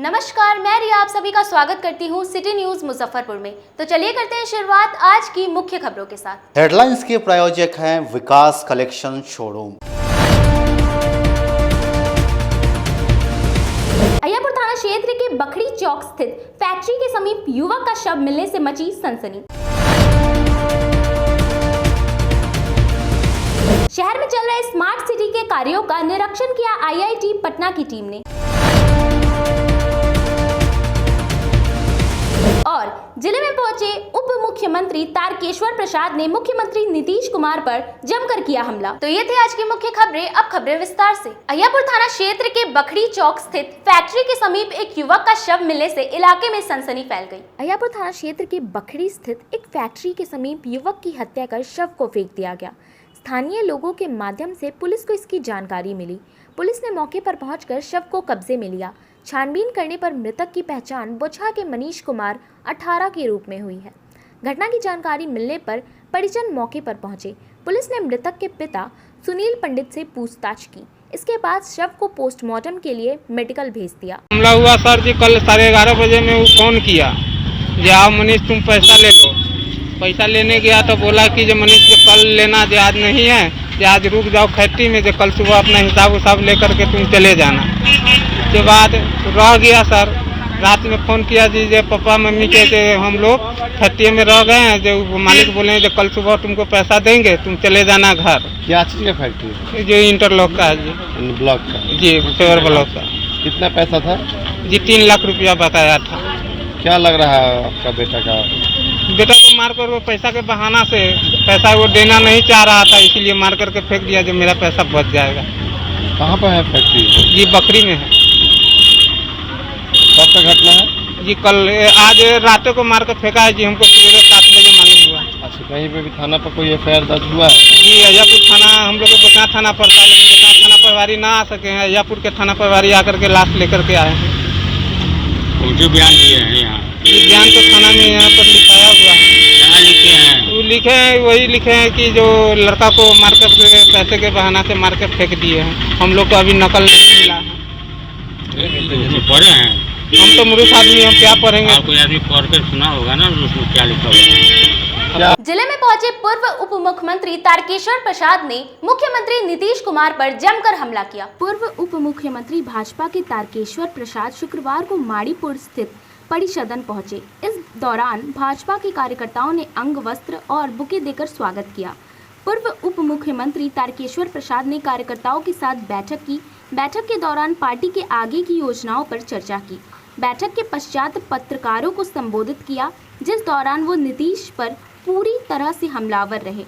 नमस्कार, मैं रिया आप सभी का स्वागत करती हूँ सिटी न्यूज मुजफ्फरपुर में। तो चलिए करते हैं शुरुआत आज की मुख्य खबरों के साथ। हेडलाइंस के प्रायोजक हैं विकास कलेक्शन शोरूम। अय्यापुर थाना क्षेत्र के बखड़ी चौक स्थित फैक्ट्री के समीप युवक का शव मिलने से मची सनसनी। शहर में चल रहे स्मार्ट सिटी के कार्यों का निरीक्षण किया आईआईटी पटना की टीम ने। और जिले में पहुंचे उप मुख्यमंत्री तारकेश्वर प्रसाद ने मुख्यमंत्री नीतीश कुमार पर जमकर किया हमला। तो ये थे आज की मुख्य खबरें। अब खबरें विस्तार से। अय्यापुर थाना क्षेत्र के बखड़ी चौक स्थित फैक्ट्री के समीप एक युवक का शव मिलने से इलाके में सनसनी फैल गई। अय्यापुर थाना क्षेत्र के बखड़ी स्थित एक फैक्ट्री के समीप युवक की हत्या कर शव को फेंक दिया गया। स्थानीय लोगों के माध्यम से पुलिस को इसकी जानकारी मिली। पुलिस ने मौके पर पहुंचकर शव को कब्जे में लिया। छानबीन करने पर मृतक की पहचान बोचहा के मनीष कुमार 18 के रूप में हुई है। घटना की जानकारी मिलने पर परिजन मौके पर पहुंचे। पुलिस ने मृतक के पिता सुनील पंडित से पूछताछ की। इसके बाद शव को पोस्टमार्टम के लिए मेडिकल भेज दिया। हमला हुआ सर जी कल 11:30 बजे में वो फोन किया जे आओ मनीष तुम पैसा ले लो। पैसा लेने गया तो बोला कि जो मनीष को कल लेना जो आज नहीं है, जो आज रुक जाओ फैक्ट्री में, जो कल सुबह अपना हिसाब उसाब लेकर के तुम चले जाना। के बाद रह गया सर। रात में फोन किया जी जो पापा मम्मी के हम लोग फैक्ट्री में रह गए हैं, जो मालिक बोले जो कल सुबह तुमको पैसा देंगे तुम चले जाना घर। क्या चीज का फैक्ट्री? जो इंटरलॉक का है जी, ब्लॉक का जी, फेवर ब्लॉक का। कितना पैसा था जी? 3 लाख रुपया बताया था। क्या लग रहा है आपका बेटा का? बेटा को मार कर वो पैसा के बहाना से पैसा वो देना नहीं चाह रहा था, इसीलिए मार करके फेंक दिया जो मेरा पैसा बच जाएगा। कहाँ पर है फैक्ट्री? जी बकरी में है। कब का घटना है? जी कल आज रात को मार कर फेंका है जी, हमको सवेरे 7 बजे मालूम हुआ। अच्छा, कहीं पे भी थाना पर कोई एफआईआर दर्ज हुआ है? जी अय्यापुर थाना हम लोग को बोचहा थाना पड़ता है, लेकिन बोचहा थाना प्रभारी ना आ सके हैं। अय्यापुर के थाना प्रभारी आकर के लाश लेकर के आए हैं। जो बयान दिए हैं यहाँ ये बयान तो थाना में यहाँ पर लिखाया हुआ है। क्या लिखे हैं? वो लिखे हैं, वही लिखे हैं कि जो लड़का को मार कर पैसे के बहाना से मार कर फेंक दिए हैं। हम लोग को अभी नकल नहीं मिला है। पढ़े हैं? हम तो मूर्ख आदमी, हम क्या पढ़ेंगे? आपको आदमी पढ़ कर सुना होगा ना उसमें क्या लिखा हुआ है। जिले में पहुंचे पूर्व उप मुख्यमंत्री तारकेश्वर प्रसाद ने मुख्यमंत्री नीतीश कुमार पर जमकर हमला किया। पूर्व उप मुख्यमंत्री भाजपा के तारकेश्वर प्रसाद शुक्रवार को माड़ीपुर स्थित परिसदन पहुंचे। इस दौरान भाजपा के कार्यकर्ताओं ने अंग वस्त्र और बुके देकर स्वागत किया। पूर्व उप मुख्यमंत्री तारकेश्वर प्रसाद ने कार्यकर्ताओं के साथ बैठक की। बैठक के दौरान पार्टी के आगे की योजनाओं पर चर्चा की। बैठक के पश्चात पत्रकारों को संबोधित किया, जिस दौरान वो नीतीश पर पूरी तरह से हमलावर रहे।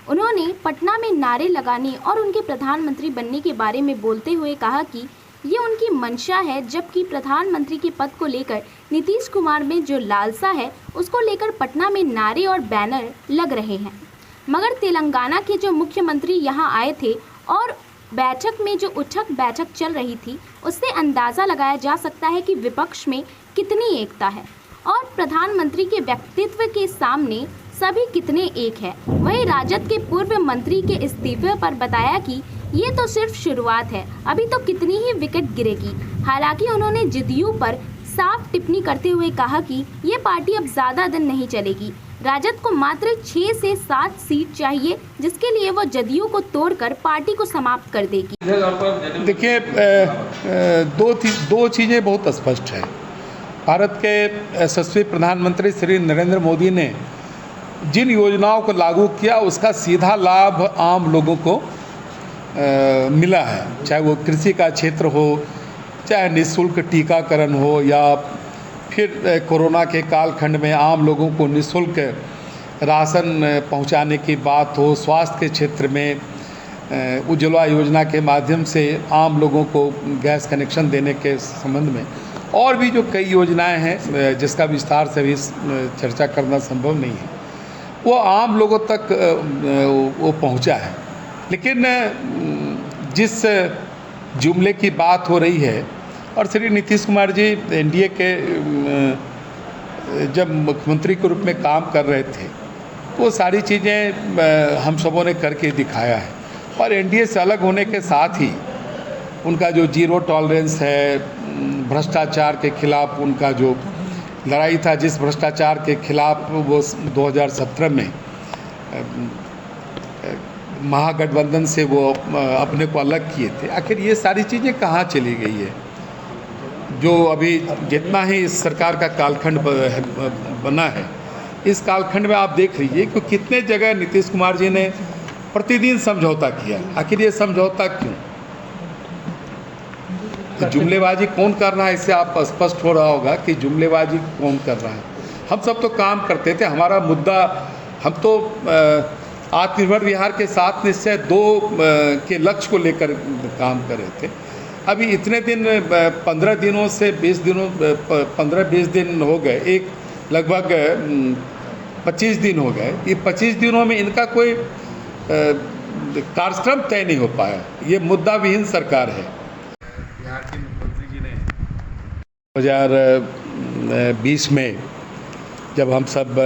उन्होंने पटना में नारे लगाने और उनके प्रधानमंत्री बनने के बारे में बोलते हुए कहा कि ये उनकी मंशा है, जबकि प्रधानमंत्री के पद को लेकर नीतीश कुमार में जो लालसा है उसको लेकर पटना में नारे और बैनर लग रहे हैं। मगर तेलंगाना के जो मुख्यमंत्री यहाँ आए थे और बैठक में जो उठक बैठक चल रही थी, उससे अंदाज़ा लगाया जा सकता है कि विपक्ष में कितनी एकता है और प्रधानमंत्री के व्यक्तित्व के सामने सभी कितने एक है। वहीं राजद के पूर्व मंत्री के इस्तीफे पर बताया कि ये तो सिर्फ शुरुआत है, अभी तो कितनी ही विकेट गिरेगी। हालांकि उन्होंने जदयू पर साफ टिप्पणी करते हुए कहा कि ये पार्टी अब ज़्यादा दिन नहीं चलेगी। राजद को मात्र 6 से 7 सीट चाहिए, जिसके लिए वो जदयू को तोड़कर पार्टी को समाप्त कर देगी। देखिए, दो चीज़ें बहुत स्पष्ट हैं। भारत के यशस्वी प्रधानमंत्री श्री नरेंद्र मोदी ने जिन योजनाओं को लागू किया उसका सीधा लाभ आम लोगों को मिला है, चाहे वो कृषि का क्षेत्र हो, चाहे निःशुल्क टीकाकरण हो, या फिर कोरोना के कालखंड में आम लोगों को निःशुल्क राशन पहुंचाने की बात हो, स्वास्थ्य के क्षेत्र में उज्ज्वला योजना के माध्यम से आम लोगों को गैस कनेक्शन देने के संबंध में, और भी जो कई योजनाएं हैं जिसका विस्तार से भी चर्चा करना संभव नहीं है, वो आम लोगों तक वो पहुंचा है। लेकिन जिस जुमले की बात हो रही है, और श्री नीतीश कुमार जी एनडीए के जब मुख्यमंत्री के रूप में काम कर रहे थे, वो सारी चीज़ें हम सबों ने करके दिखाया है। और एनडीए से अलग होने के साथ ही उनका जो जीरो टॉलरेंस है भ्रष्टाचार के खिलाफ उनका जो लड़ाई था, जिस भ्रष्टाचार के खिलाफ वो 2017 में महागठबंधन से वो अपने को अलग किए थे, आखिर ये सारी चीज़ें कहाँ चली गई है? जो अभी जितना ही इस सरकार का कालखंड बना है, इस कालखंड में आप देख लीजिए कि कितने जगह नीतीश कुमार जी ने प्रतिदिन समझौता किया। आखिर ये समझौता क्यों? तो जुमलेबाजी कौन कर रहा है, इससे आप स्पष्ट हो रहा होगा कि जुमलेबाजी कौन कर रहा है। हम सब तो काम करते थे, हमारा मुद्दा, हम तो आत्मनिर्भर बिहार के 7 निश्चय 2 के लक्ष्य को लेकर काम कर रहे थे। अभी इतने दिन 15 दिनों से 20 दिनों 15-20 दिन हो गए, एक लगभग 25 दिन हो गए। ये 25 दिनों में इनका कोई कार्यक्रम तय नहीं हो पाया। ये मुद्दा विहीन सरकार है। बिहार के मुख्यमंत्री जी ने 2020 में जब हम सब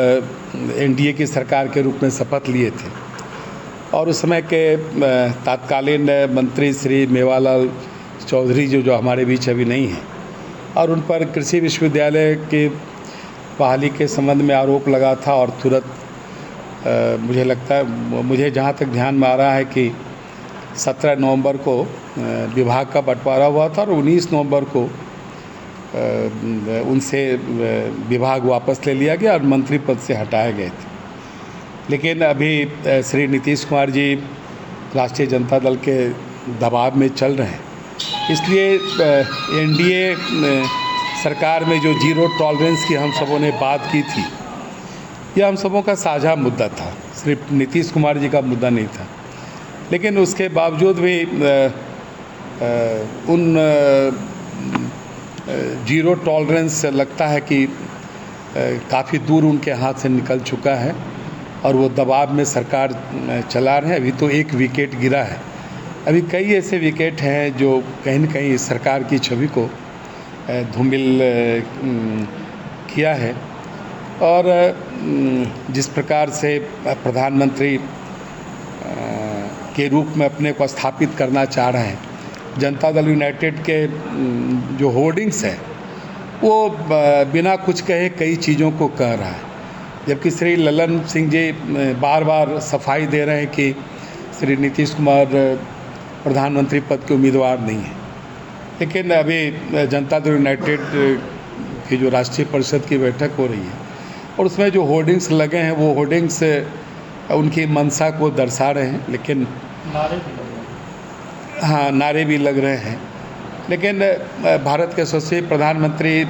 एनडीए की सरकार के रूप में शपथ लिए थे और उस समय के तत्कालीन मंत्री श्री मेवालाल चौधरी जो हमारे बीच अभी नहीं हैं, और उन पर कृषि विश्वविद्यालय के बहाली के संबंध में आरोप लगा था और तुरंत मुझे लगता है, मुझे जहाँ तक ध्यान में आ रहा है कि 17 नवंबर को विभाग का बंटवारा हुआ था और 19 नवंबर को उनसे विभाग वापस ले लिया गया और मंत्री पद से हटाए गए थे। लेकिन अभी श्री नीतीश कुमार जी राष्ट्रीय जनता दल के दबाव में चल रहे हैं, इसलिए एनडीए सरकार में जो जीरो टॉलरेंस की हम सबों ने बात की थी, यह हम सबों का साझा मुद्दा था, सिर्फ नीतीश कुमार जी का मुद्दा नहीं था। लेकिन उसके बावजूद भी उन जीरो टॉलरेंस लगता है कि काफ़ी दूर उनके हाथ से निकल चुका है और वो दबाव में सरकार चला रहे हैं। अभी तो एक विकेट गिरा है, अभी कई ऐसे विकेट हैं जो कहीं न कहीं सरकार की छवि को धूमिल किया है। और जिस प्रकार से प्रधानमंत्री के रूप में अपने को स्थापित करना चाह रहे हैं, जनता दल यूनाइटेड के जो होर्डिंग्स हैं वो बिना कुछ कहे कई चीज़ों को कह रहा है, जबकि श्री ललन सिंह जी बार बार सफाई दे रहे हैं कि श्री नीतीश कुमार प्रधानमंत्री पद के उम्मीदवार नहीं हैं। लेकिन अभी जनता दल यूनाइटेड की जो राष्ट्रीय परिषद की बैठक हो रही है और उसमें जो होर्डिंग्स लगे हैं वो होर्डिंग्स उनकी मंशा को दर्शा रहे हैं, लेकिन नारे भी लग रहे हैं। लेकिन भारत के यशस्वी प्रधानमंत्री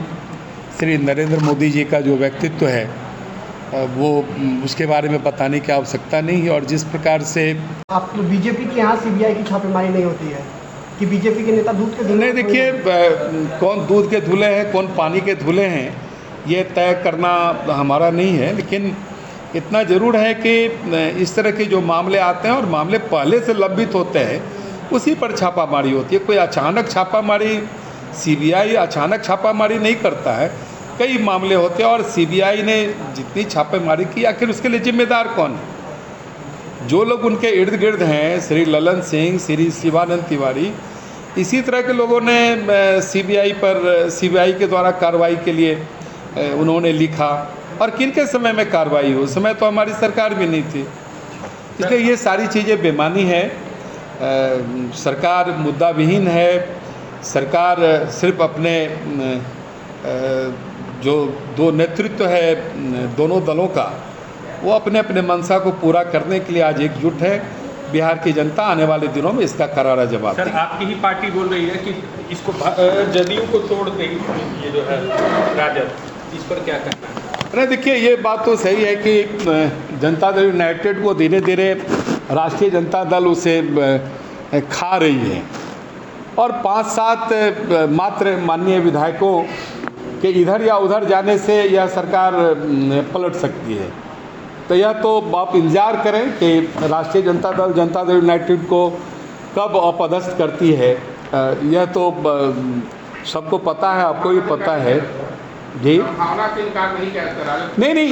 श्री नरेंद्र मोदी जी का जो व्यक्तित्व है वो उसके बारे में बताने की आवश्यकता नहीं है। और जिस प्रकार से आप बीजेपी के यहाँ सीबीआई की छापेमारी नहीं होती है कि बीजेपी के नेता दूध के धुले? नहीं, देखिए, कौन दूध के धुले हैं कौन पानी के धुले हैं ये तय करना हमारा नहीं है। लेकिन इतना ज़रूर है कि इस तरह के जो मामले आते हैं और मामले पहले से लंबित होते हैं, उसी पर छापामारी होती है। कोई अचानक छापामारी, सीबीआई अचानक छापामारी नहीं करता है, कई मामले होते हैं। और सीबीआई ने जितनी छापेमारी की, आखिर उसके लिए जिम्मेदार कौन है? जो लोग उनके इर्द गिर्द हैं, श्री ललन सिंह, श्री शिवानंद तिवारी, इसी तरह के लोगों ने सीबीआई के द्वारा कार्रवाई के लिए उन्होंने लिखा। और किनके समय में कार्रवाई हो? उस समय तो हमारी सरकार भी नहीं थी। इसलिए ये सारी चीज़ें बेमानी है। सरकार मुद्दा विहीन है। सरकार सिर्फ अपने जो दो नेतृत्व है दोनों दलों का, वो अपने अपने मंशा को पूरा करने के लिए आज एकजुट है। बिहार की जनता आने वाले दिनों में इसका करारा जवाब देगी। सर, आपकी ही पार्टी बोल रही है कि इसको जदयू को तोड़ देगी, ये जो है राजद, इस पर क्या कहना है? अरे देखिए, ये बात तो सही है कि जनता दल यूनाइटेड को धीरे धीरे राष्ट्रीय जनता दल उसे खा रही है और 5-7 मात्र माननीय विधायकों के इधर या उधर जाने से यह सरकार पलट सकती है। तो यह तो आप इंतजार करें कि राष्ट्रीय जनता दल यूनाइटेड को कब अपदस्थ करती है। यह तो सबको पता है, आपको भी पता है जी। संभावना से इनकार नहीं कह सकता। नहीं,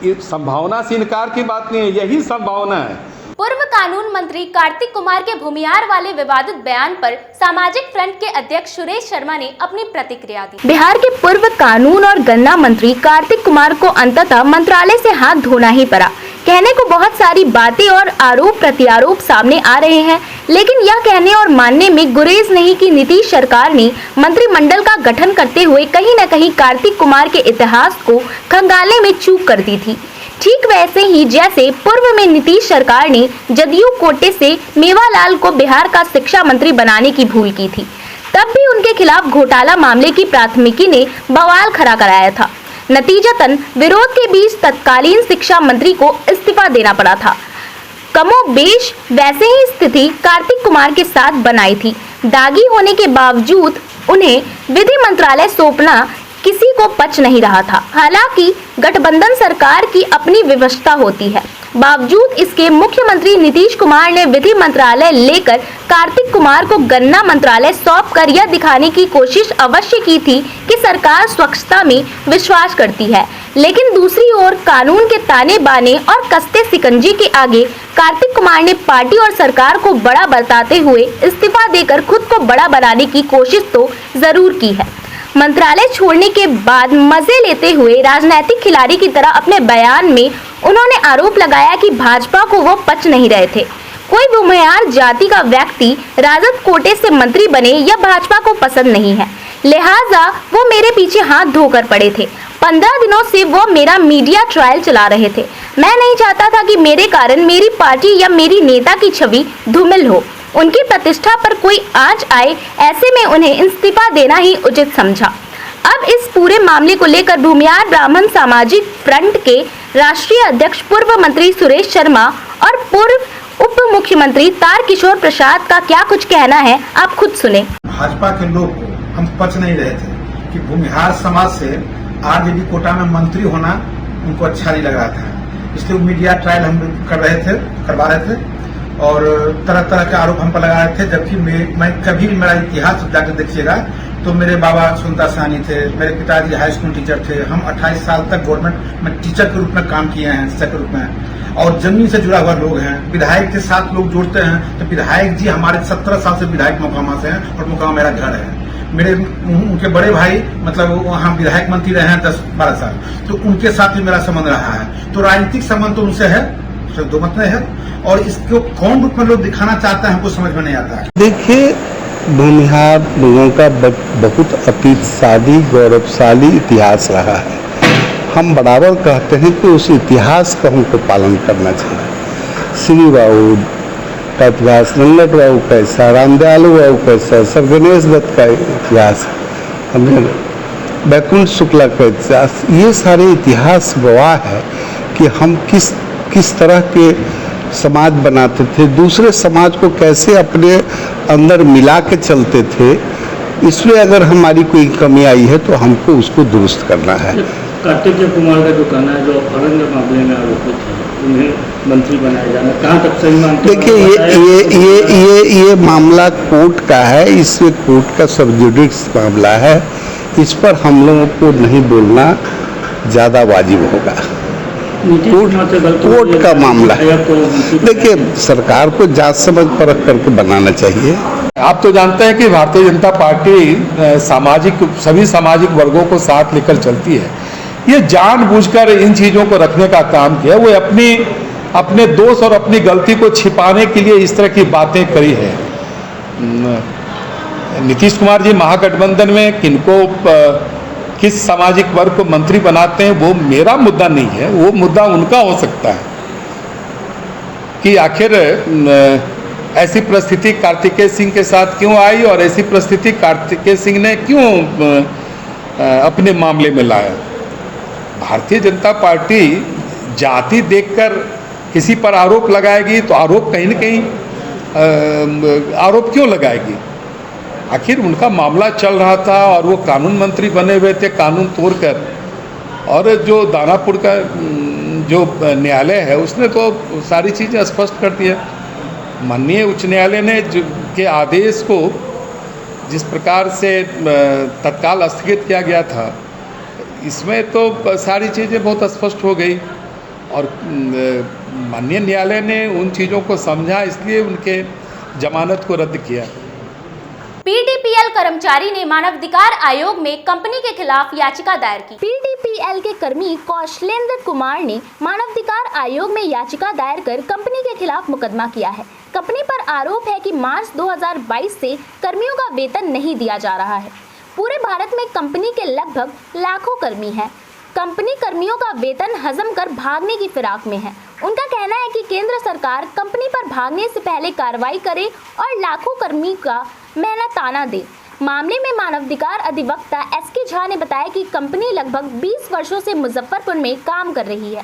ये संभावना से इनकार की बात नहीं है, यही संभावना है। पूर्व कानून मंत्री कार्तिक कुमार के भूमिहार वाले विवादित बयान पर सामाजिक फ्रंट के अध्यक्ष सुरेश शर्मा ने अपनी प्रतिक्रिया दी। बिहार के पूर्व कानून और गन्ना मंत्री कार्तिक कुमार को अंततः मंत्रालय से हाथ धोना ही पड़ा। कहने को बहुत सारी बातें और आरोप प्रत्यारोप सामने आ रहे हैं, लेकिन यह कहने और मानने में गुरेज नहीं कि नीतीश सरकार ने मंत्रिमंडल का गठन करते हुए कहीं न कहीं कार्तिक कुमार के इतिहास को खंगालने में चूक कर दी थी। ठीक वैसे ही जैसे पूर्व में नीतीश सरकार ने जदयू कोटे से मेवालाल को बिहार का शिक्षा मंत्री बनाने की भूल की थी, तब भी उनके खिलाफ घोटाला मामले की प्राथमिकी ने बवाल खड़ा कराया था। नतीजतन विरोध के बीच तत्कालीन शिक्षा मंत्री को इस्तीफा देना पड़ा था। कमोबेश वैसे ही स्थिति कार्तिक कुमार के साथ बनाई थी। दागी होने के बावजूद उन्हें विधि मंत्रालय सौंपना किसी को पच नहीं रहा था। हालांकि गठबंधन सरकार की अपनी व्यवस्था होती है, बावजूद इसके मुख्यमंत्री नीतीश कुमार ने विधि मंत्रालय लेकर कार्तिक कुमार को गन्ना मंत्रालय सौंपकर यह दिखाने की कोशिश अवश्य की थी कि सरकार स्वच्छता में विश्वास करती है। लेकिन दूसरी ओर कानून के ताने बाने और कस्ते सिकंजी के आगे कार्तिक कुमार ने पार्टी और सरकार को बड़ा बताते हुए इस्तीफा देकर खुद को बड़ा बनाने की कोशिश तो जरूर की है। मंत्रालय छोड़ने के बाद मजे लेते हुए राजनीतिक खिलाड़ी की तरह अपने बयान में उन्होंने आरोप लगाया कि भाजपा को वो पच नहीं रहे थे। कोई भूमिहार जाति का व्यक्ति राजद कोटे से मंत्री बने यह भाजपा को पसंद नहीं है, लिहाजा वो मेरे पीछे हाथ धोकर पड़े थे। 15 दिनों से वो मेरा मीडिया ट्रायल चला रहे थे। मैं नहीं चाहता था कि मेरे कारण मेरी पार्टी या मेरी नेता की छवि धूमिल हो, उनकी प्रतिष्ठा पर कोई आंच आए, ऐसे में उन्हें इस्तीफा देना ही उचित समझा। अब इस पूरे मामले को लेकर भूमिहार ब्राह्मण सामाजिक फ्रंट के राष्ट्रीय अध्यक्ष पूर्व मंत्री सुरेश शर्मा और पूर्व उप मुख्यमंत्री तारकिशोर प्रसाद का क्या कुछ कहना है, आप खुद सुने। भाजपा के लोग को हम पच नहीं रहे थे कि भूमिहार समाज से आरजेडी कोटा में मंत्री होना उनको अच्छा नहीं लग रहा था, इसलिए मीडिया ट्रायल हम करवा रहे थे और तरह तरह के आरोप हम पर लगा रहे थे। जबकि मैं कभी भी मेरा इतिहास जाकर देखिएगा तो मेरे बाबा सुंदर सानी थे, मेरे पिताजी हाई स्कूल टीचर थे, हम 28 साल तक गवर्नमेंट में टीचर के रूप में काम किए हैं, शिक्षक के रूप में, और जमीन से जुड़ा हुआ लोग हैं। विधायक के साथ लोग जोड़ते हैं तो विधायक जी हमारे 17 साल से विधायक मोकामा से हैं और मोकामा मेरा घर है। मेरे उनके बड़े भाई मतलब वहाँ विधायक मंत्री रहे हैं 10-12 साल, तो उनके साथ भी मेरा संबंध रहा है। तो राजनीतिक संबंध तो उनसे है, दो मत नहीं है, और इसको कौन रूप में लोग दिखाना चाहते हैं हमको समझ में नहीं आता है। देखिए, भूमिहार लोगों का बहुत अतीतशाली गौरवशाली इतिहास रहा है। हम बराबर कहते हैं कि उस इतिहास का हमको पालन करना चाहिए। श्री बाबू का इतिहास, नंगट बाबू कैसा, रामदयालु बाबू कैसा, सर गणेश दत्त का इतिहास, वैकुंठ शुक्ला का इतिहास, ये सारे इतिहास गवाह है कि हम किस तरह के समाज बनाते थे, दूसरे समाज को कैसे अपने अंदर मिला के चलते थे। इसमें अगर हमारी कोई कमी आई है तो हमको उसको दुरुस्त करना है। कार्तिक कुमार का जो कहना है, जो अपहरण के मामले में आरोपित है, उन्हें मंत्री बनाया जाना कहाँ तक सही मानते हैं? देखिए, ये मामला कोर्ट का है, इसमें कोर्ट का सबजुडिस मामला है, इस पर हम लोगों को नहीं बोलना ज़्यादा वाजिब होगा। कोर्ट का मामला है। देखिए, सरकार को जांच समझ परख करके बनाना चाहिए। आप तो जानते हैं कि भारतीय जनता पार्टी सभी सामाजिक वर्गों को साथ लेकर चलती है। ये जानबूझकर इन चीजों को रखने का काम किया, वो अपने दोष और अपनी गलती को छिपाने के लिए इस तरह की बातें करी है। नीतीश कुमार जी महागठबंधन में किस सामाजिक वर्ग को मंत्री बनाते हैं वो मेरा मुद्दा नहीं है, वो मुद्दा उनका हो सकता है कि आखिर ऐसी परिस्थिति कार्तिकेय सिंह के साथ क्यों आई और ऐसी परिस्थिति कार्तिकेय सिंह ने क्यों अपने मामले में लाया। भारतीय जनता पार्टी जाति देखकर किसी पर आरोप लगाएगी तो आरोप कहीं न कहीं आरोप क्यों लगाएगी। आखिर उनका मामला चल रहा था और वो कानून मंत्री बने हुए थे कानून तोड़कर, और जो दानापुर का जो न्यायालय है उसने तो सारी चीज़ें स्पष्ट कर दिया। माननीय उच्च न्यायालय ने के आदेश को जिस प्रकार से तत्काल स्थगित किया गया था, इसमें तो सारी चीज़ें बहुत स्पष्ट हो गई। और माननीय न्यायालय ने उन चीज़ों को समझा, इसलिए उनके जमानत को रद्द किया। पीडीपीएल कर्मचारी ने मानवाधिकार आयोग में कंपनी के खिलाफ याचिका दायर की। पीडीपीएल के कर्मी कौशलेंद्र कुमार ने मानवाधिकार आयोग में याचिका दायर कर कंपनी के खिलाफ मुकदमा किया है। कंपनी पर आरोप है कि मार्च 2022 से कर्मियों का वेतन नहीं दिया जा रहा है। पूरे भारत में कंपनी के लगभग लाखों कर्मी हैं। कंपनी कर्मियों का वेतन हजम कर भागने की फिराक में है। उनका कहना है कि केंद्र सरकार कंपनी पर भागने से पहले कार्रवाई करे और लाखों कर्मी का मेहनताना दे। मामले में मानवाधिकार अधिवक्ता एसके झा ने बताया कि कंपनी लगभग 20 वर्षों से मुजफ्फरपुर में काम कर रही है।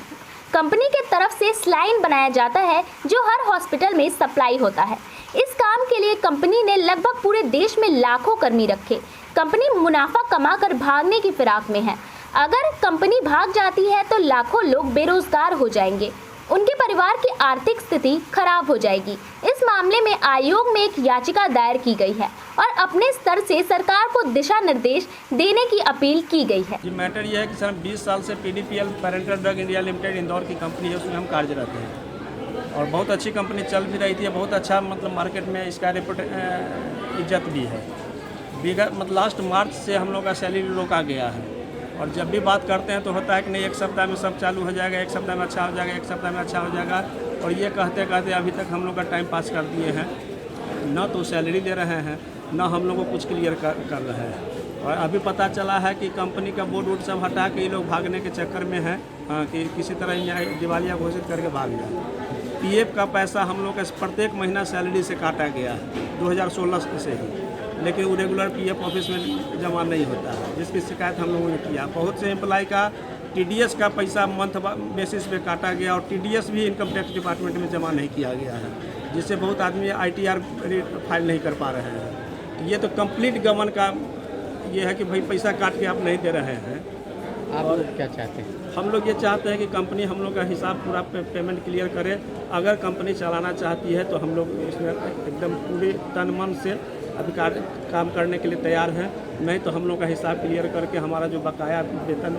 कंपनी के तरफ से स्लाइन बनाया जाता है जो हर हॉस्पिटल में सप्लाई होता है। इस काम के लिए कंपनी ने लगभग पूरे देश में लाखों कर्मी रखे। कंपनी मुनाफा कमाकर भागने की फिराक में है। अगर कंपनी भाग जाती है तो लाखों लोग बेरोजगार हो जाएंगे, उनके परिवार की आर्थिक स्थिति खराब हो जाएगी। इस मामले में आयोग में एक याचिका दायर की गई है और अपने स्तर से सरकार को दिशा निर्देश देने की अपील की गई है। ये मैटर ये है कि सर 20 साल से PDPL parental drug India limited Indore की कंपनी है, उसमें हम कार्यरत हैं और बहुत अच्छी कंपनी चल भी रही थी। बहुत अच्छा मतलब मार्केट में इसका इज्जत भी है। मतलब लास्ट मार्च से हम लोग का सैलरी रोका गया है और जब भी बात करते हैं तो होता है कि नहीं एक सप्ताह में सब चालू हो जाएगा, एक सप्ताह में अच्छा हो जाएगा, एक सप्ताह में अच्छा हो जाएगा और ये कहते कहते अभी तक हम लोग का टाइम पास कर दिए हैं। ना तो सैलरी दे रहे हैं, ना हम लोग को कुछ क्लियर कर रहे हैं। और अभी पता चला है कि कंपनी का बोर्ड वोर्ड सब हटा के ये लोग भागने के चक्कर में हैं कि किसी तरह दिवालिया घोषित करके भाग जाए। पीएफ का पैसा हम लोग का प्रत्येक महीना सैलरी से काटा गया है 2016 से ही, लेकिन वो रेगुलर पीएफ ऑफिस में जमा नहीं होता है, जिसकी शिकायत हम लोगों ने किया। बहुत से एम्प्लॉय का टीडीएस का पैसा मंथ बेसिस पे काटा गया और टीडीएस भी इनकम टैक्स डिपार्टमेंट में जमा नहीं किया गया है, जिससे बहुत आदमी आईटीआर फाइल नहीं कर पा रहे हैं। ये तो कंप्लीट गवर्नमेंट का ये है कि भाई पैसा काट के आप नहीं दे रहे हैं। आप लोग क्या चाहते हैं? हम लोग ये चाहते हैं कि कंपनी हम लोग का हिसाब पूरा पेमेंट क्लियर करे। अगर कंपनी चलाना चाहती है तो हम लोग इसमें एकदम पूरे तन मन से अभी काम करने के लिए तैयार हैं, नहीं तो हम लोग का हिसाब क्लियर करके हमारा जो बकाया वेतन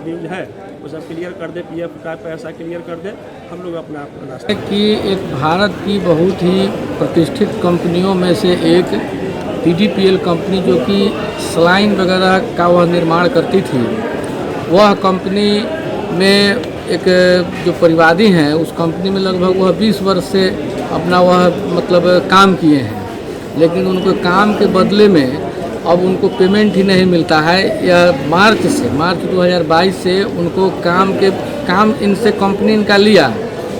बिल है वो सब क्लियर कर दे, पीएफ का पैसा क्लियर कर दे, हम लोग अपना रास्ता। कि एक भारत की बहुत ही प्रतिष्ठित कंपनियों में से एक पीडीपीएल कंपनी जो कि स्लाइन वगैरह का वह निर्माण करती थी, वह कंपनी में एक जो परिवादी हैं उस कंपनी में लगभग वह 20 वर्ष से अपना वह मतलब काम किए हैं, लेकिन उनको काम के बदले में अब उनको पेमेंट ही नहीं मिलता है। यह मार्च 2022 से उनको काम इनसे कंपनी इनका लिया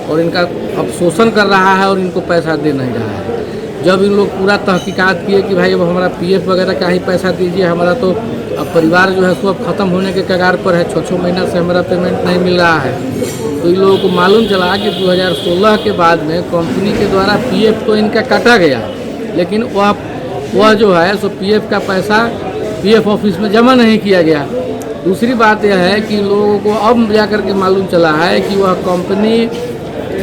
और इनका अब शोषण कर रहा है और इनको पैसा दे नहीं रहा है। जब इन लोग पूरा तहकीकात किए कि भाई अब हमारा पीएफ वगैरह का ही पैसा दीजिए, हमारा तो अब परिवार जो है सो अब ख़त्म होने के कगार पर है, 6 महीना से हमारा पेमेंट नहीं मिल रहा है, तो इन लोगों को मालूम चला कि 2016 के बाद में कंपनी के द्वारा पीएफ तो इनका काटा गया, लेकिन वह जो है सो पीएफ का पैसा पीएफ ऑफिस में जमा नहीं किया गया। दूसरी बात यह है कि लोगों को अब जाकर के मालूम चला है कि वह कंपनी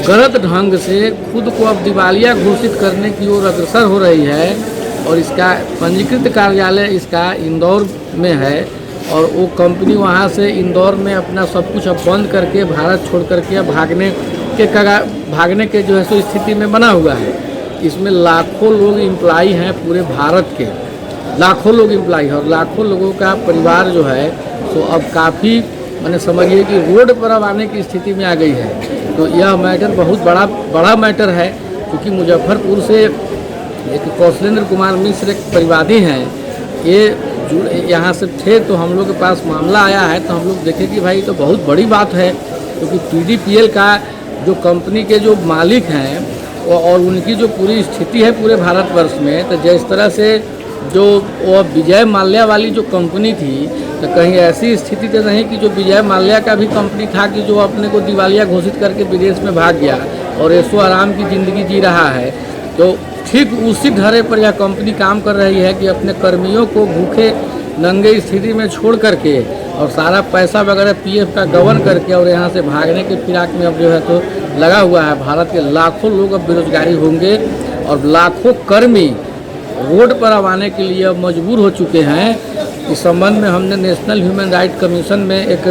गलत ढंग से खुद को अब दिवालिया घोषित करने की ओर अग्रसर हो रही है और इसका पंजीकृत कार्यालय इसका इंदौर में है और वो कंपनी वहाँ से इंदौर में अपना सब कुछ अब बंद करके भारत छोड़ करके अब भागने के जो है सो स्थिति में बना हुआ है। इसमें लाखों लोग एम्प्लॉई हैं, पूरे भारत के लाखों लोग एम्प्लॉई हैं और लाखों लोगों का परिवार जो है तो अब काफ़ी मैंने समझिए कि रोड पर अब आने की स्थिति में आ गई है। तो यह मैटर बहुत बड़ा मैटर है, क्योंकि मुजफ्फरपुर से एक कौशलेंद्र कुमार मिश्र एक परिवादी हैं, ये यहाँ से थे तो हम लोग के पास मामला आया है तो हम लोग देखे कि भाई तो बहुत बड़ी बात है, क्योंकि पीडीपीएल का जो कंपनी के जो मालिक हैं और उनकी जो पूरी स्थिति है पूरे भारतवर्ष में, तो जिस तरह से जो वो विजय माल्या वाली जो कंपनी थी, तो कहीं ऐसी स्थिति तो नहीं कि जो विजय माल्या का भी कंपनी था कि जो अपने को दिवालिया घोषित करके विदेश में भाग गया और ऐशो आराम की ज़िंदगी जी रहा है। तो ठीक उसी ढर्रे पर यह कंपनी काम कर रही है कि अपने कर्मियों को भूखे नंगे स्थिति में छोड़ करके और सारा पैसा वगैरह पीएफ का गबन करके और यहाँ से भागने के फिराक में अब जो है तो लगा हुआ है। भारत के लाखों लोग अब बेरोजगारी होंगे और लाखों कर्मी रोड पर अब आने के लिए अब मजबूर हो चुके हैं। इस संबंध में हमने नेशनल ह्यूमन राइट कमीशन में एक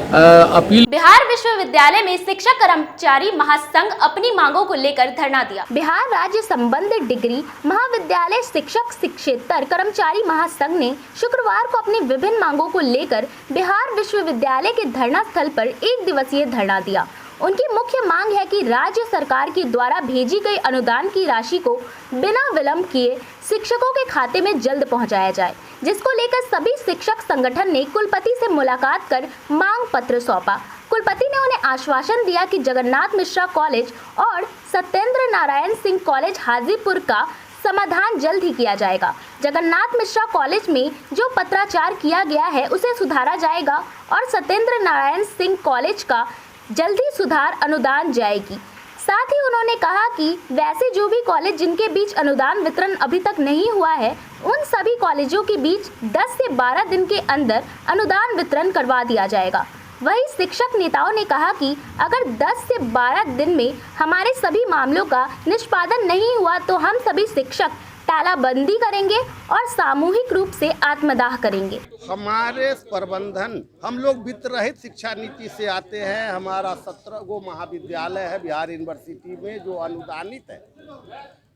अपील। बिहार विश्वविद्यालय में शिक्षक कर्मचारी महासंघ अपनी मांगों को लेकर धरना दिया। बिहार राज्य संबंधित डिग्री महाविद्यालय शिक्षक शिक्षेतर कर्मचारी महासंघ ने शुक्रवार को अपनी विभिन्न मांगों को लेकर बिहार विश्वविद्यालय के धरना स्थल पर 1 दिवसीय धरना दिया। उनकी मुख्य मांग है कि राज्य सरकार के द्वारा भेजी गई अनुदान की राशि को बिना विलंब किए शिक्षकों के खाते में जल्द पहुंचाया जाए, जिसको लेकर सभी शिक्षक संगठन ने कुलपति से मुलाकात कर मांग पत्र सौंपा। कुलपति ने उन्हें आश्वासन दिया कि जगन्नाथ मिश्रा कॉलेज और सत्येंद्र नारायण सिंह कॉलेज हाजीपुर का समाधान जल्द ही किया जाएगा। जगन्नाथ मिश्रा कॉलेज में जो पत्राचार किया गया है उसे सुधारा जाएगा और सत्येंद्र नारायण सिंह कॉलेज का जल्दी सुधार अनुदान जाएगी। साथ ही उन्होंने कहा कि वैसे जो भी कॉलेज जिनके बीच अनुदान वितरण अभी तक नहीं हुआ है, उन सभी कॉलेजों के बीच 10 से 12 दिन के अंदर अनुदान वितरण करवा दिया जाएगा। वहीं शिक्षक नेताओं ने कहा कि अगर 10 से 12 दिन में हमारे सभी मामलों का निष्पादन नहीं हुआ तो हम सभी शिक्षक तालाबंदी करेंगे और सामूहिक रूप से आत्मदाह करेंगे। हमारे प्रबंधन, हम लोग वित्त रहित शिक्षा नीति से आते हैं। हमारा 17 गो महाविद्यालय है बिहार यूनिवर्सिटी में जो अनुदानित है।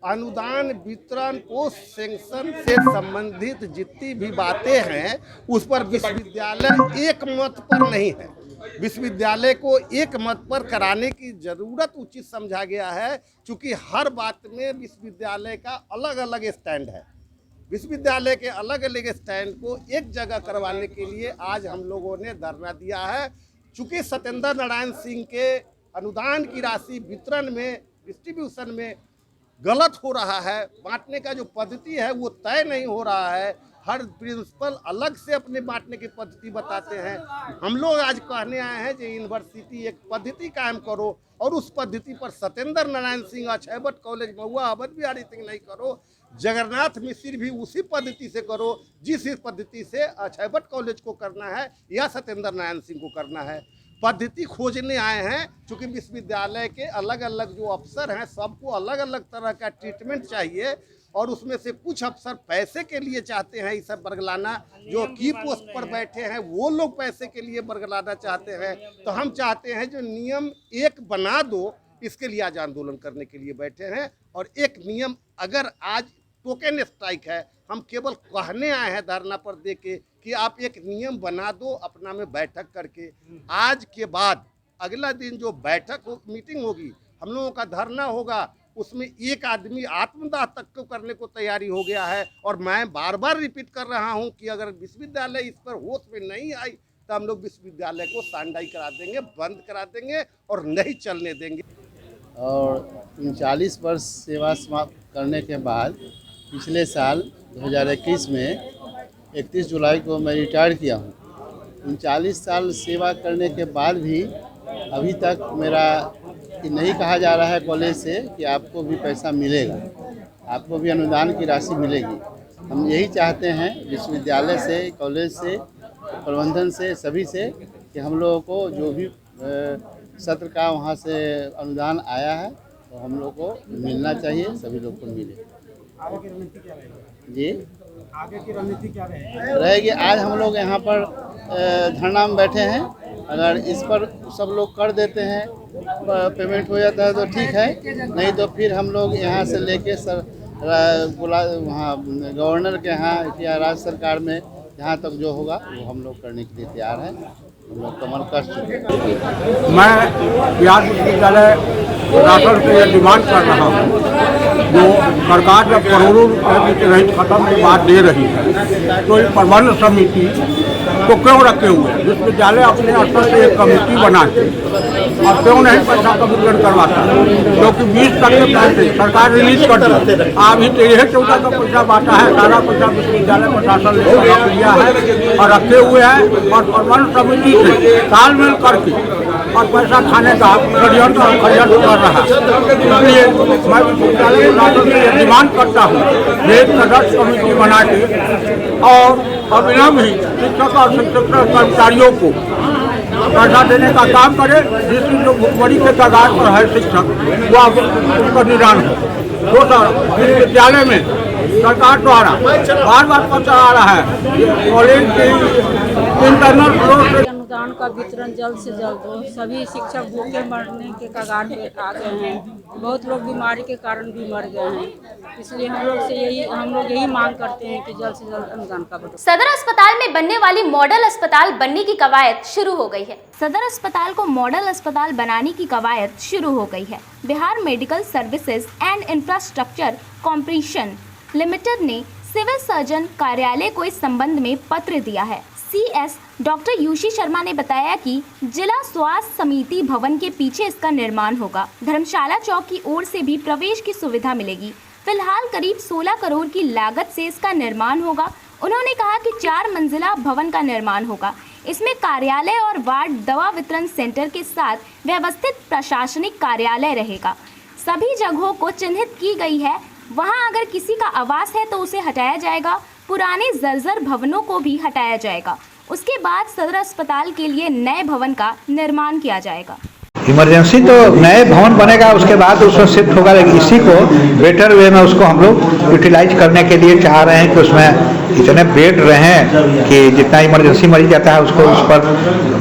अनुदान वितरण पोस्ट सेंक्शन से संबंधित जितनी भी बातें हैं उस पर विश्वविद्यालय एक मत पर नहीं है। विश्वविद्यालय को एक मत पर कराने की जरूरत उचित समझा गया है, क्योंकि हर बात में विश्वविद्यालय का अलग अलग स्टैंड है। विश्वविद्यालय के अलग अलग स्टैंड को एक जगह करवाने के लिए आज हम लोगों ने धरना दिया है। चूँकि सत्येंद्र नारायण सिंह के अनुदान की राशि वितरण में, डिस्ट्रीब्यूशन में गलत हो रहा है, बांटने का जो पद्धति है वो तय नहीं हो रहा है। हर प्रिंसिपल अलग से अपने बांटने की पद्धति बताते हैं। हम लोग आज कहने आए हैं कि यूनिवर्सिटी एक पद्धति कायम करो और उस पद्धति पर सत्येंद्र नारायण सिंह, अक्षय भट्ट कॉलेज महुआ, अवध बिहारी सिंह नहीं करो, जगन्नाथ मिश्र भी उसी पद्धति से करो जिस पद्धति से अक्षय भट्ट कॉलेज को करना है या सत्येंद्र नारायण सिंह को करना है। पद्धति खोजने आए हैं, क्योंकि विश्वविद्यालय के अलग अलग जो अफसर हैं सबको अलग अलग तरह का ट्रीटमेंट चाहिए और उसमें से कुछ अफसर पैसे के लिए चाहते हैं इसे बरगलाना। जो की पोस्ट पर बैठे हैं वो लोग पैसे के लिए बरगलाना चाहते हैं। तो हम चाहते हैं जो नियम एक बना दो, इसके लिए आज आंदोलन करने के लिए बैठे हैं। और एक नियम, अगर आज टोकन स्ट्राइक है, हम केवल कहने आए हैं धरना पर दे के कि आप एक नियम बना दो अपना में बैठक करके। आज के बाद अगला दिन जो बैठक मीटिंग होगी, हम लोगों का धरना होगा, उसमें एक आदमी आत्मदाह तक को करने को तैयारी हो गया है। और मैं बार बार रिपीट कर रहा हूं कि अगर विश्वविद्यालय इस पर होश में नहीं आई तो हम लोग विश्वविद्यालय को सांडाई करा देंगे, बंद करा देंगे और नहीं चलने देंगे। और 39 वर्ष सेवा समाप्त करने के बाद पिछले साल 2021 में 31 जुलाई को मैं रिटायर किया हूँ। 39 साल सेवा करने के बाद भी अभी तक मेरा नहीं कहा जा रहा है कॉलेज से कि आपको भी पैसा मिलेगा, आपको भी अनुदान की राशि मिलेगी। हम यही चाहते हैं विश्वविद्यालय से, कॉलेज से, प्रबंधन से, सभी से कि हम लोगों को जो भी सत्र का वहाँ से अनुदान आया है तो हम लोग को मिलना चाहिए, सभी लोग को मिले। आगे की रणनीति क्या रहेगी? जी, आगे की रणनीति क्या रहेगी? आज हम लोग यहाँ पर धरना में बैठे हैं। अगर इस पर सब लोग कर देते हैं, पेमेंट हो जाता है तो ठीक है, नहीं तो फिर हम लोग यहाँ से लेके वहाँ गवर्नर के यहाँ या राज्य सरकार में जहाँ तक जो होगा वो हम लोग करने के लिए तैयार हैं। हम लोग कमर कस चुके हैं। मैं बिहार विश्वविद्यालय प्रशासन से यह डिमांड कर रहा हूँ, जो सरकार जब करोड़ों रुपये की रहित खत्म की बात दे रही है तो इस प्रबंध समिति को क्यों रखे हुए हैं? विश्वविद्यालय अपने स्तर से एक कमेटी बना के और क्यों नहीं पैसा का वितरण करवाता? क्योंकि 20 तक के पैसे सरकार रिलीज कर दी, अभी 13-14 का पैसा बांटा है। सारा पैसा विश्वविद्यालय प्रशासन ने लिया है और रखे हुए हैं और प्रबंध समिति से तालमेल करके और पैसा खाने का षड्यंत्र कर रहा है। इसलिए मैं विश्वविद्यालय प्रशासन से यह डिमांड करता हूँ कि एक सदस्य कमेटी बना के और अविलंब ही शिक्षक और शिक्षक कर्मचारियों को पैसा देने का काम करे, जिसकी जो भुखमरी के कगार पर है शिक्षक वह उसका निदान हो। दूसरा, विश्वविद्यालय में सरकार द्वारा बार बार पता आ रहा है कॉलेज की इंटरनल फ्लो से अनुदान का वितरण जल्द से जल्द हो। सभी शिक्षक भूखे मरने के कगार पे आ गए हैं। बहुत लोग बीमारी के कारण भी मर गए हैं। इसलिए हम लोग यही मांग करते हैं कि जल्द से जल्द अनुदान का वितरण। सदर अस्पताल में बनने वाली मॉडल अस्पताल बनने की कवायद शुरू हो गई है। सदर अस्पताल को मॉडल अस्पताल बनाने की कवायद शुरू हो गई है। Bihar medical services and infrastructure corporation limited ने सिविल सर्जन कार्यालय को इस संबंध में पत्र दिया है। CS डॉक्टर यूशी शर्मा ने बताया कि जिला स्वास्थ्य समिति भवन के पीछे इसका निर्माण होगा। धर्मशाला चौक की ओर से भी प्रवेश की सुविधा मिलेगी। फिलहाल करीब 16 करोड़ की लागत से इसका निर्माण होगा। उन्होंने कहा कि 4 मंजिला भवन का निर्माण होगा। इसमें कार्यालय और वार्ड दवा वितरण सेंटर के साथ व्यवस्थित प्रशासनिक कार्यालय रहेगा। सभी जगहों को चिन्हित की गई है। वहां अगर किसी का आवास है तो उसे हटाया जाएगा। पुराने जर्जर भवनों को भी हटाया जाएगा। उसके बाद सदर अस्पताल के लिए नए भवन का निर्माण किया जाएगा। इमरजेंसी तो नए भवन बनेगा, उसके बाद उसमें शिफ्ट होगा। लेकिन इसी को बेटर वे में उसको हम लोग यूटिलाइज करने के लिए चाह रहे हैं कि उसमें इतने बेड रहें कि जितना इमरजेंसी मरीज जाता है उसको उस पर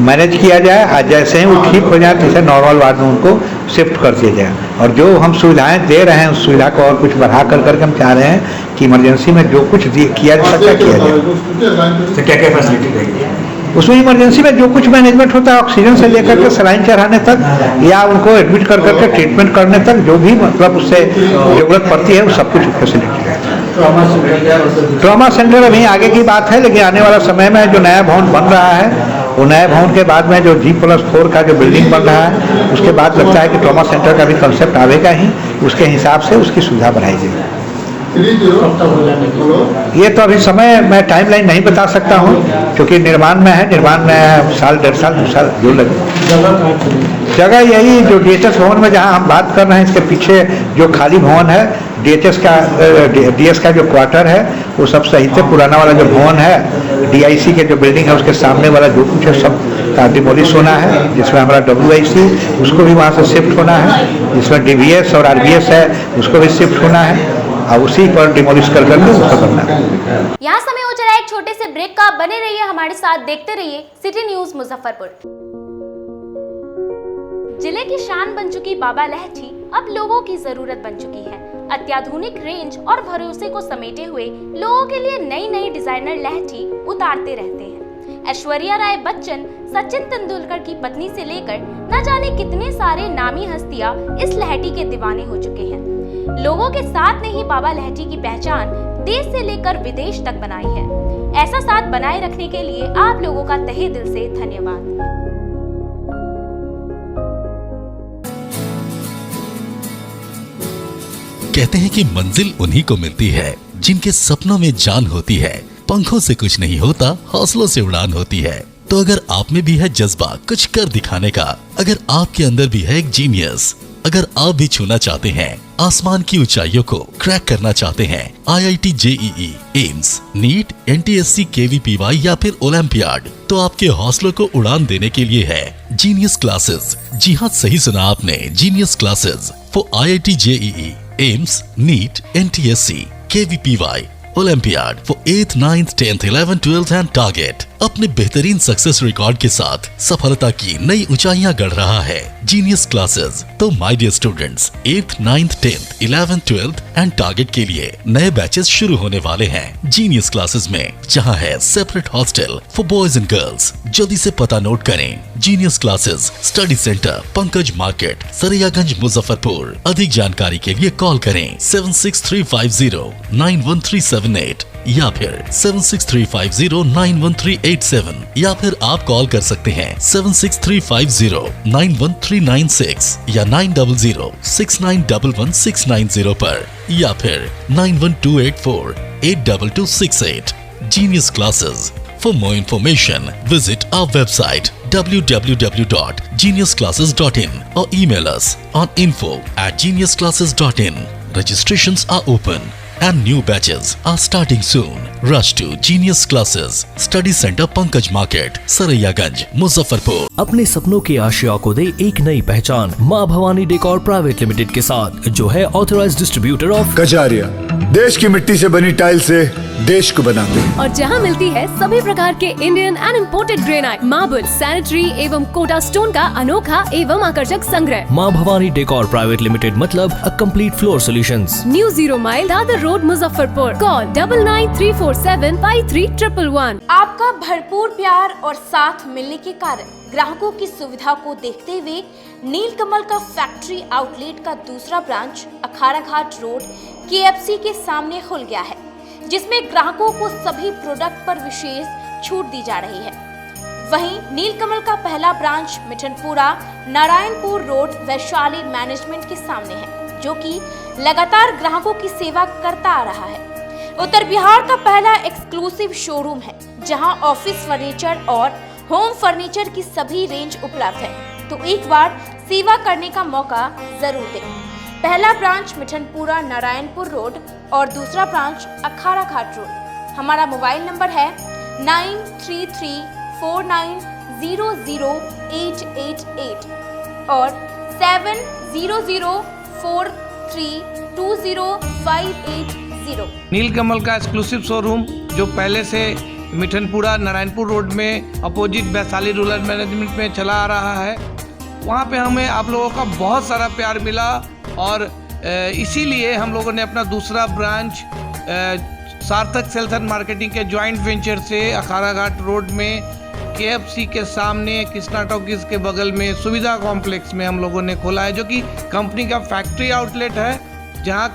मैनेज किया जाए, और जैसे ही वो ठीक हो जाए जैसे नॉर्मल वार्ड में उनको शिफ्ट कर दिया जाए। और जो हम सुविधाएं दे रहे हैं उस सुविधा को और कुछ बढ़ा करके हम चाह रहे हैं कि इमरजेंसी में जो कुछ किया जा सकता है किया जाए। तो क्या क्या फैसिलिटी रहेगी उसमें? इमरजेंसी में जो कुछ मैनेजमेंट होता है, ऑक्सीजन से लेकर के सलाइन चढ़ाने तक या उनको एडमिट कर करके ट्रीटमेंट करने तक, जो भी मतलब उससे जरूरत पड़ती है वो सब कुछ फैसिलिटी है। ट्रॉमा सेंटर अभी आगे की बात है, लेकिन आने वाला समय में जो नया भवन बन रहा है वो नए भवन के बाद में जो G+4 का जो बिल्डिंग बन रहा है उसके बाद लगता है कि ट्रॉमा सेंटर का भी कंसेप्ट आवेगा ही। उसके हिसाब से उसकी सुविधा बढ़ाई जाएगी। ये तो अभी समय मैं टाइमलाइन नहीं बता सकता हूँ क्योंकि निर्माण में है। निर्माण में साल 1.5 साल 2 साल जो लगे। जगह यही जो DHS भवन में जहाँ हम बात कर रहे हैं, इसके पीछे जो खाली भवन है DS का जो क्वार्टर है वो सब सही से पुराना वाला जो भवन है DIC के जो बिल्डिंग है उसके सामने वाला जो कुछ है सब का डिमोलिश होना है। जिसमें हमारा WIC उसको भी वहाँ से शिफ्ट होना है। जिसमें DVS और RBS है उसको भी शिफ्ट होना है और उसी पर डिमोलिश कर करके उसको करना है। यहाँ समय हो चला एक छोटे से ब्रेक का। बने रहिए हमारे साथ, देखते रहिए सिटी न्यूज मुजफ्फरपुर। जिले की शान बन चुकी बाबा लहठी अब लोगों की जरूरत बन चुकी है। अत्याधुनिक रेंज और भरोसे को समेटे हुए लोगों के लिए नई नई डिजाइनर लहठी उतारते रहते हैं। ऐश्वर्या राय बच्चन, सचिन तेंदुलकर की पत्नी से लेकर न जाने कितने सारे नामी हस्तियां इस लहठी के दीवाने हो चुके हैं। लोगों के साथ ने ही बाबा लहठी की पहचान देश से लेकर विदेश तक बनाई है। ऐसा साथ बनाए रखने के लिए आप लोगों का तहे दिल से धन्यवाद। कहते हैं कि मंजिल उन्हीं को मिलती है जिनके सपनों में जान होती है। पंखों से कुछ नहीं होता, हौसलों से उड़ान होती है। तो अगर आप में भी है जज्बा कुछ कर दिखाने का, अगर आपके अंदर भी है एक जीनियस, अगर आप भी छूना चाहते हैं आसमान की ऊंचाइयों को, क्रैक करना चाहते हैं IIT JEE, AIIMS, NEET, NTSC, KVPY या फिर ओलंपियाड, तो आपके हौसलों को उड़ान देने के लिए है जीनियस क्लासेस। जी हाँ, सही सुना आपने, genius classes for IIT JEE, AIIMS, NEET, NTSC, KVPY, olympiad for 8th, 9th, 10th, 11th, 12th and target. अपने बेहतरीन सक्सेस रिकॉर्ड के साथ सफलता की नई ऊंचाइयां गढ़ रहा है जीनियस क्लासेस। तो my dear students, 8th, 9th, 10th, 11th, 12th and target के लिए नए बैचेस शुरू होने वाले हैं जीनियस क्लासेस में, जहां है separate hostel for boys and girls. जल्दी से पता नोट करें, genius classes, study centre, Pankaj market, Saraiyaganj, Muzaffarpur. अधिक जानकारी के लिए कॉल करें 7635091378 या फिर 7635091387 या फिर आप कॉल कर सकते हैं 7635091396 या 9006911690 पर या फिर 9128482268। Genius Classes. For more information, visit our website www.geniusclasses.in or email us on info@geniusclasses.in. Registrations are open and new batches are starting soon. Rush to genius classes, study centre Pankaj market, Saraiyaganj, Muzaffarpur. अपने सपनों की आशिया को दे एक नई पहचान माँ भवानी डेकोर प्राइवेट लिमिटेड के साथ, जो है ऑथराइज्ड डिस्ट्रीब्यूटर ऑफ कजारिया। देश की मिट्टी से बनी टाइल से देश को बनाते हैं। और जहां मिलती है सभी प्रकार के Indian and imported granite, marble, sanitary एवं कोटा स्टोन का अनोखा एवं आकर्षक संग्रह। माँ भवानी डेकोर प्राइवेट लिमिटेड मतलब a complete floor solutions. New 0 mile Dadar road Muzaffarpur. Call 9934753111। आपका भरपूर प्यार और साथ मिलने के कारण ग्राहकों की सुविधा को देखते हुए नीलकमल का फैक्ट्री आउटलेट का दूसरा ब्रांच अखाड़ा घाट रोड KFC के सामने खुल गया है, जिसमें ग्राहकों को सभी प्रोडक्ट पर विशेष छूट दी जा रही है। वहीं नीलकमल का पहला branch Mithanpura Narayanpur road Vaishali management के सामने है, जो कि लगातार ग्राहकों की सेवा करता आ रहा है। उत्तर बिहार का पहला एक्सक्लूसिव शोरूम है, जहां ऑफिस फर्नीचर और होम फर्नीचर की सभी रेंज उपलब्ध है, तो एक बार सेवा करने का मौका जरूर दें। पहला ब्रांच मिठनपुरा नारायणपुर रोड और दूसरा ब्रांच अखाड़ा घाट रोड। हमारा मोबाइल नंबर है 9334900888 और 7004320580। नीलकमल का एक्सक्लूसिव शोरूम जो पहले से मिठनपुरा नारायणपुर रोड में अपोजिट वैशाली रूरल मैनेजमेंट में चला आ रहा है, वहाँ पे हमें आप लोगों का बहुत सारा प्यार मिला और इसीलिए हम लोगों ने अपना दूसरा ब्रांच सार्थक सेल्स एंड मार्केटिंग के जॉइंट वेंचर से अखाड़ा घाट रोड में KFC के सामने कृष्णा टॉकीज के बगल में सुविधा कॉम्प्लेक्स में हम लोगों ने खोला है, जो कि कंपनी का फैक्ट्री आउटलेट है, जहां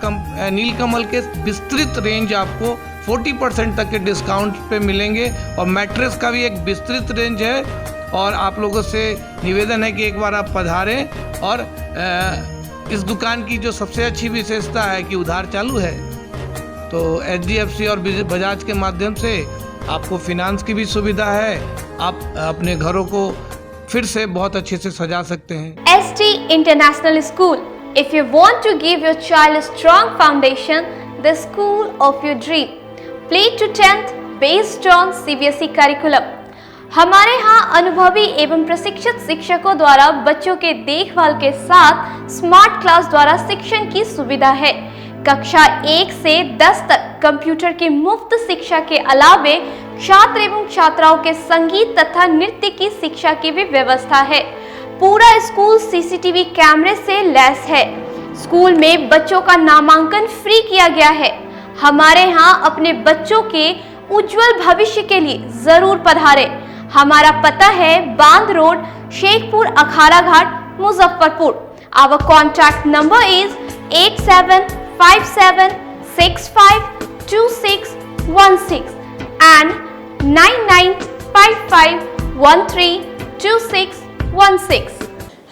नीलकमल के विस्तृत रेंज आपको 40% तक के डिस्काउंट पे मिलेंगे और मैट्रेस का भी एक विस्तृत रेंज है। और आप लोगों से निवेदन है कि एक बार आप पधारें और इस दुकान की जो सबसे अच्छी विशेषता है कि उधार चालू है, तो HDFC और बजाज के माध्यम से आपको फिनांस की भी सुविधा है। आप अपने घरों को फिर से बहुत अच्छे से सजा सकते हैं। ST International School. If you want to give your child a strong foundation, the school of your dream. Play to 10th based on CBSE curriculum. हमारे यहाँ अनुभवी एवं प्रशिक्षित शिक्षकों द्वारा बच्चों के देखभाल के साथ स्मार्ट क्लास द्वारा शिक्षण की सुविधा है। कक्षा 1 से 10 तक कंप्यूटर की मुफ्त शिक्षा के अलावे छात्र एवं छात्राओं के संगीत तथा नृत्य की शिक्षा की भी व्यवस्था है। पूरा स्कूल CCTV कैमरे से लैस है। स्कूल में बच्चों का नामांकन फ्री किया गया है। हमारे यहाँ अपने बच्चों के उज्जवल भविष्य के लिए जरूर पधारें। हमारा पता है बांध road, Shekhpur, Akhara Ghat, Muzaffarpur. Our contact number is 8757652616 and 9955132616।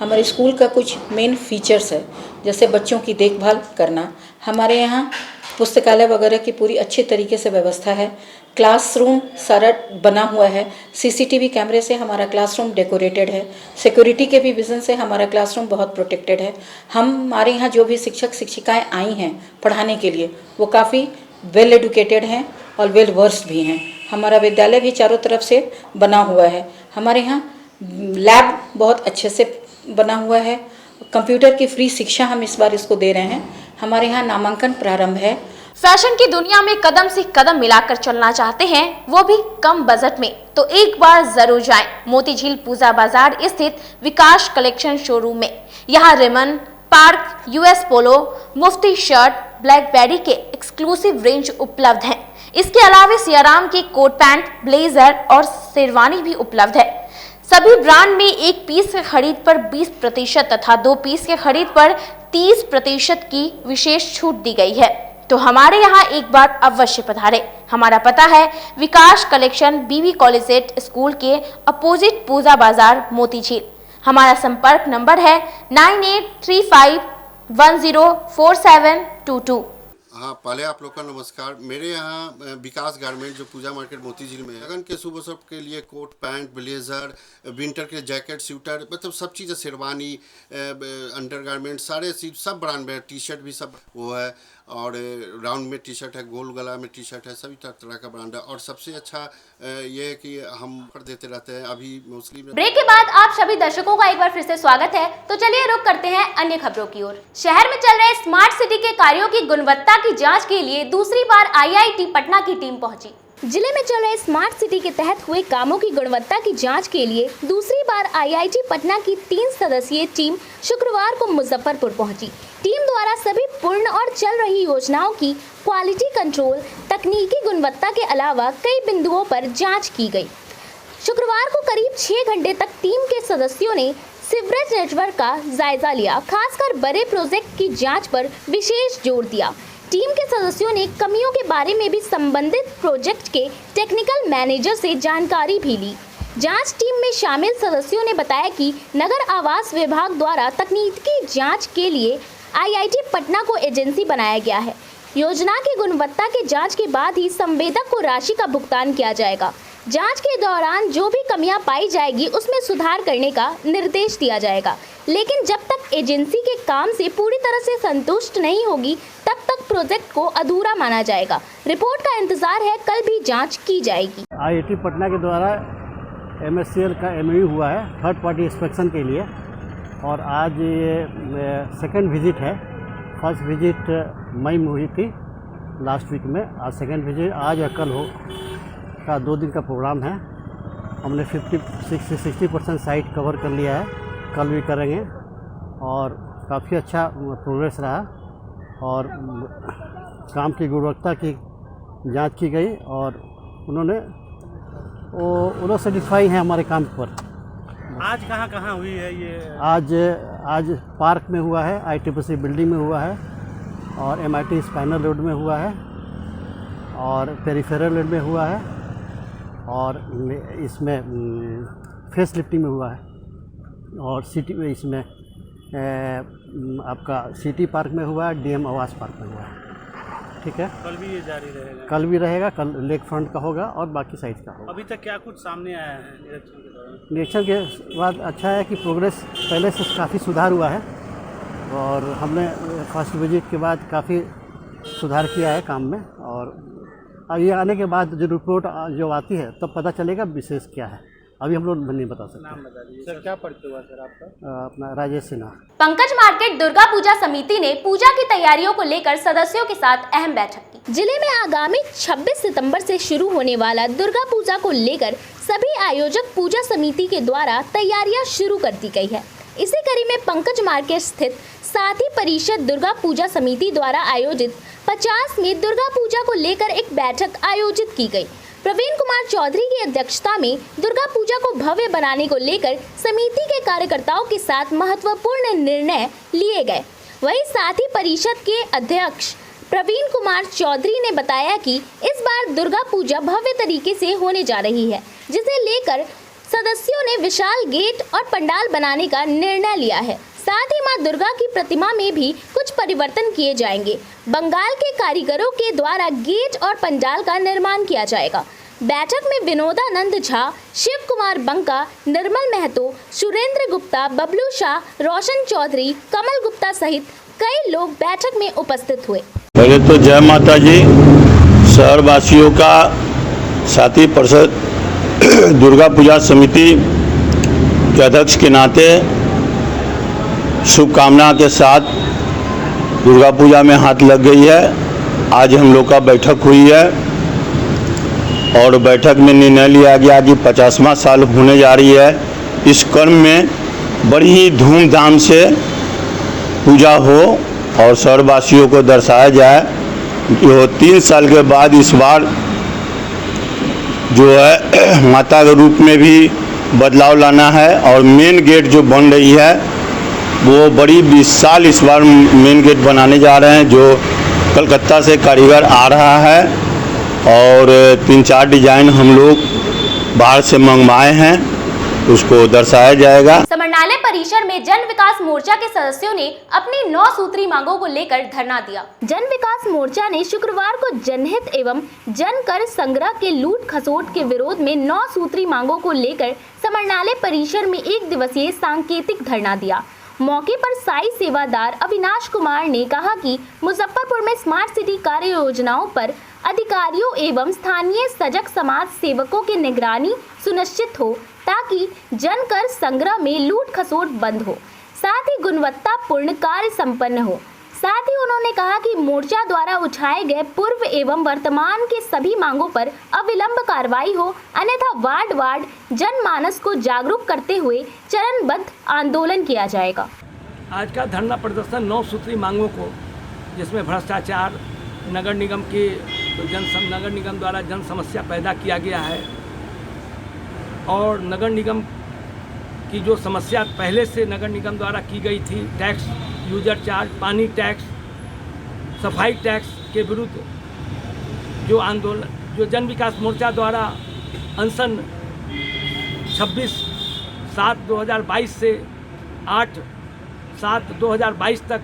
हमारे स्कूल का कुछ मेन फीचर्स है, जैसे बच्चों की देखभाल करना। हमारे यहाँ पुस्तकालय वगैरह की पूरी अच्छे तरीके से व्यवस्था है। क्लासरूम सारा बना हुआ है, CCTV कैमरे से हमारा क्लासरूम डेकोरेटेड है। सिक्योरिटी के भी विजन से हमारा क्लासरूम बहुत प्रोटेक्टेड है। हमारे यहाँ जो भी शिक्षक शिक्षिकाएं आई हैं पढ़ाने के लिए, वो काफ़ी वेल एडुकेटेड हैं और वेल वर्स्ड भी हैं। हमारा विद्यालय भी चारों तरफ से बना हुआ है। हमारे यहाँ लैब बहुत अच्छे से बना हुआ है। कंप्यूटर की फ्री शिक्षा हम इस बार इसको दे रहे हैं। हमारे यहाँ नामांकन प्रारंभ है। फैशन की दुनिया में कदम से कदम मिलाकर चलना चाहते हैं, वो भी कम बजट में, तो एक बार जरूर जाएं मोती झील पूजा बाजार स्थित विकास कलेक्शन शोरूम में। यहाँ रेमन, पार्क, US पोलो, मुफ्ती शर्ट, ब्लैकबेरी के एक्सक्लूसिव रेंज उपलब्ध हैं। इसके अलावा सियाराम के कोट पैंट, ब्लेजर और शेरवानी भी उपलब्ध है। सभी ब्रांड में 1 पीस के खरीद पर 20% तथा 2 पीस के खरीद पर 30% की विशेष छूट दी गई है। तो हमारे यहाँ एक बार अवश्य पधारें। हमारा पता है विकास कलेक्शन BB कॉलेजिएट स्कूल के अपोजिट पूजा बाजार, मोती झील। हमारा संपर्क नंबर है 9835104722। हाँ, पहले आप लोग का नमस्कार। मेरे यहाँ विकास गारमेंट जो पूजा मार्केट मोती झील में है, लगन के शुभ अवसर के लिए कोट पैंट, ब्लेजर, विंटर के जैकेट, स्वेटर, मतलब सब चीज़ें, शेरवानी, अंडर गारमेंट, सारे चीज सब ब्रांड में, टी शर्ट भी सब वो है। और राउंड में टी शर्ट है, गोल गला में टी शर्ट है, सभी तरह का ब्रांड है। और सबसे अच्छा ये है कि हम ऑफर देते रहते हैं। अभी मोस्टली ब्रेक के बाद आप सभी दर्शकों का एक बार फिर से स्वागत है। तो चलिए रुक करते हैं अन्य खबरों की ओर। शहर में चल रहे स्मार्ट सिटी के कार्यों की गुणवत्ता की जांच के लिए दूसरी बार IIT पटना की टीम पहुंची। जिले में चल रहे स्मार्ट सिटी के तहत हुए कामों की गुणवत्ता की जांच के लिए दूसरी बार IIT पटना की 3 सदस्यीय टीम शुक्रवार को मुजफ्फरपुर पहुंची। टीम द्वारा सभी पूर्ण और चल रही योजनाओं की क्वालिटी कंट्रोल, तकनीकी गुणवत्ता के अलावा कई बिंदुओं पर जांच की गई। शुक्रवार को करीब 6 घंटे तक टीम के सदस्यों ने सीवरेज नेटवर्क का जायजा लिया, खासकर बड़े प्रोजेक्ट की जांच पर विशेष जोर दिया। टीम के सदस्यों ने कमियों के बारे में भी संबंधित प्रोजेक्ट के टेक्निकल मैनेजर से जानकारी भी ली। जांच टीम में शामिल सदस्यों ने बताया कि नगर आवास विभाग द्वारा तकनीकी जांच के लिए IIT पटना को एजेंसी बनाया गया है। योजना की गुणवत्ता के जांच के बाद ही संवेदक को राशि का भुगतान किया जाएगा। जांच के दौरान जो भी कमियां पाई जाएगी उसमें सुधार करने का निर्देश दिया जाएगा, लेकिन जब तक एजेंसी के काम से पूरी तरह से संतुष्ट नहीं होगी तब तक प्रोजेक्ट को अधूरा माना जाएगा। रिपोर्ट का इंतजार है, कल भी जांच की जाएगी। IIT पटना के द्वारा MSCL का MOU हुआ है थर्ड पार्टी इंस्पेक्शन के लिए, और आज ये सेकंड विजिट है। फर्स्ट विजिट मई में हुई थी लास्ट वीक में, आज सेकंड विजिट आज और कल हो का 2 दिन का प्रोग्राम है। हमने 60% साइट कवर कर लिया है, कल भी करेंगे, और काफ़ी अच्छा प्रोग्रेस रहा और काम की गुणवत्ता की जांच की गई और उन्होंने सेटिस्फाई हैं हमारे काम पर। आज कहाँ हुई है ये? आज पार्क में हुआ है, ITPC बिल्डिंग में हुआ है, और MIT स्पाइनल रोड में हुआ है, और पेरिफेरल रोड में हुआ है, और इसमें फेस लिफ्टिंग में हुआ है, और सिटी में इसमें आपका सिटी पार्क में हुआ है, DM आवास पार्क में हुआ है। ठीक है, कल भी ये जारी रहेगा? कल भी रहेगा, कल लेक फ्रंट का होगा और बाकी साइड का होगा। अभी तक क्या कुछ सामने आया है निरीक्षण के दौरान? निरीक्षण के बाद अच्छा है कि प्रोग्रेस पहले से काफ़ी सुधार हुआ है, और हमने फर्स्ट विजिट के बाद काफ़ी सुधार किया है काम में, और ये आने के बाद जो रिपोर्ट जो आती है तब पता चलेगा विशेष क्या है। अभी हम लोग नहीं बता सकते। नाम बता दीजिए सर, क्या परिचय हुआ सर आपका? अपना राजेश सिन्हा। पंकज मार्केट दुर्गा पूजा समिति ने पूजा की तैयारियों को लेकर सदस्यों के साथ अहम बैठक की। जिले में आगामी 26 सितंबर से शुरू होने वाला दुर्गा पूजा को लेकर सभी आयोजक पूजा समिति के द्वारा तैयारियां शुरू कर दी गई है। इसी कड़ी में पंकज मार्केट स्थित साथी परिषद दुर्गा पूजा समिति द्वारा आयोजित 50 में दुर्गा पूजा को लेकर एक बैठक आयोजित की गई। प्रवीण कुमार चौधरी की अध्यक्षता में दुर्गा पूजा को भव्य बनाने को लेकर समिति के कार्यकर्ताओं के साथ महत्वपूर्ण निर्णय लिए गए। वहीं साथी परिषद के अध्यक्ष प्रवीण कुमार चौधरी ने बताया कि इस बार दुर्गा पूजा भव्य तरीके से होने जा रही है, जिसे लेकर सदस्यों ने विशाल गेट और पंडाल बनाने का निर्णय लिया है। साथ ही मां दुर्गा की प्रतिमा में भी कुछ परिवर्तन किए जाएंगे। बंगाल के कारीगरों के द्वारा गेट और पंडाल का निर्माण किया जाएगा। बैठक में विनोदानंद झा, शिव कुमार बंका, निर्मल महतो, सुरेंद्र गुप्ता, बबलू शाह, रोशन चौधरी, कमल गुप्ता सहित कई लोग बैठक में उपस्थित हुए। पहले तो जय माता जी। शहर वासियों का साथी परिषद दुर्गा पूजा समिति के अध्यक्ष के नाते शुभकामना के साथ दुर्गा पूजा में हाथ लग गई है। आज हम लोग का बैठक हुई है और बैठक में निर्णय लिया गया कि 50वां साल होने जा रही है। इस क्रम में बड़ी ही धूमधाम से पूजा हो और शहरवासियों को दर्शाया जाए कि 3 साल के बाद इस बार जो है माता के रूप में भी बदलाव लाना है, और मेन गेट जो बन रही है वो बड़ी विशाल इस बार मेन गेट बनाने जा रहे हैं, जो कलकत्ता से कारीगर आ रहा है, और 3-4 डिजाइन हम लोग बाहर से मंगवाए हैं, उसको दर्शाया जाएगा। समरनालय परिसर में जन विकास मोर्चा के सदस्यों ने अपनी 9 सूत्री मांगों को लेकर धरना दिया। जन विकास मोर्चा ने शुक्रवार को जनहित एवं जन कर संग्रह के लूट खसोट के विरोध में 9 सूत्री मांगों को लेकर समरनालय परिसर में 1 दिवसीय सांकेतिक धरना दिया। मौके पर साई सेवादार अविनाश कुमार ने कहा कि मुजफ्फरपुर में स्मार्ट सिटी कार्य योजनाओं पर अधिकारियों एवं स्थानीय सजग समाज सेवकों की निगरानी सुनिश्चित हो ताकि जन कर संग्रह में लूट खसोट बंद हो, साथ ही गुणवत्तापूर्ण कार्य संपन्न हो। साथ ही उन्होंने कहा कि मोर्चा द्वारा उठाए गए पूर्व एवं वर्तमान के सभी मांगों पर अविलंब कार्रवाई हो, अन्यथा वार्ड वार्ड जनमानस को जागरूक करते हुए चरणबद्ध आंदोलन किया जाएगा। आज का धरना प्रदर्शन 9 सूत्री मांगों को, जिसमें भ्रष्टाचार, नगर निगम की नगर निगम द्वारा जन समस्या पैदा किया गया है और नगर निगम की जो समस्या पहले से नगर निगम द्वारा की गई थी, टैक्स, यूजर चार्ज, पानी टैक्स, सफाई टैक्स के विरुद्ध जो आंदोलन, जो जन विकास मोर्चा द्वारा अनशन 26/7/2022 से 8/7/2022 तक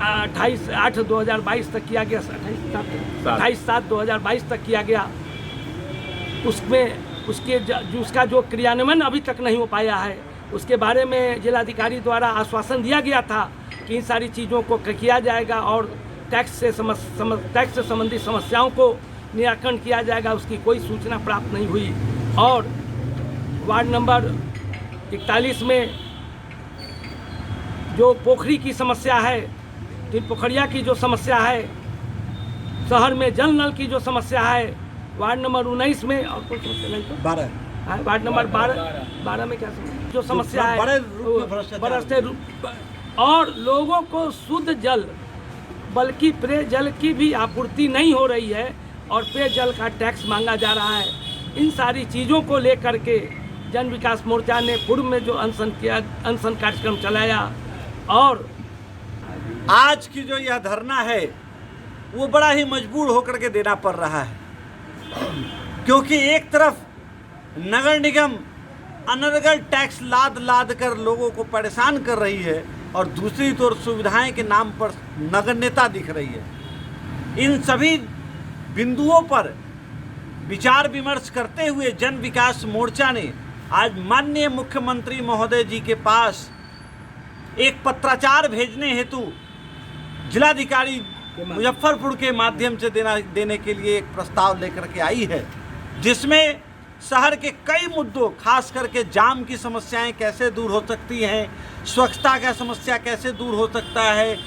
28/8/2022 तक किया गया, 28/7/2022 तक किया गया। उसका जो क्रियान्वयन अभी तक नहीं हो पाया है, उसके बारे में जिलाधिकारी द्वारा आश्वासन दिया गया था कि इन सारी चीज़ों को किया जाएगा और टैक्स से संबंधित समस्याओं को निराकरण किया जाएगा। उसकी कोई सूचना प्राप्त नहीं हुई। और वार्ड नंबर 41 में जो पोखरी की समस्या है, तीन पोखरिया की जो समस्या है, शहर में जल नल की जो समस्या है, वार्ड नंबर 19 में और कुछ समस्या नहीं, 12 वार्ड नंबर 12 में क्या जो समस्या है, बरसते और लोगों को शुद्ध जल बल्कि पेयजल की भी आपूर्ति नहीं हो रही है और पेयजल का टैक्स मांगा जा रहा है। इन सारी चीज़ों को लेकर के जन विकास मोर्चा ने पूर्व में जो अनशन कार्यक्रम चलाया और आज की जो यह धरना है वो बड़ा ही मजबूर होकर के देना पड़ रहा है, क्योंकि एक तरफ नगर निगम अनर्गल टैक्स लाद कर लोगों को परेशान कर रही है और दूसरी तरफ सुविधाएं के नाम पर नगर नेता दिख रही है। इन सभी बिंदुओं पर विचार विमर्श करते हुए जन विकास मोर्चा ने आज माननीय मुख्यमंत्री महोदय जी के पास एक पत्राचार भेजने हेतु जिलाधिकारी मुजफ्फरपुर के माध्यम से देने के लिए एक प्रस्ताव लेकर के आई है, जिसमें शहर के कई मुद्दों, खास करके जाम की समस्याएं कैसे दूर हो सकती हैं, स्वच्छता का समस्या कैसे दूर हो सकता है,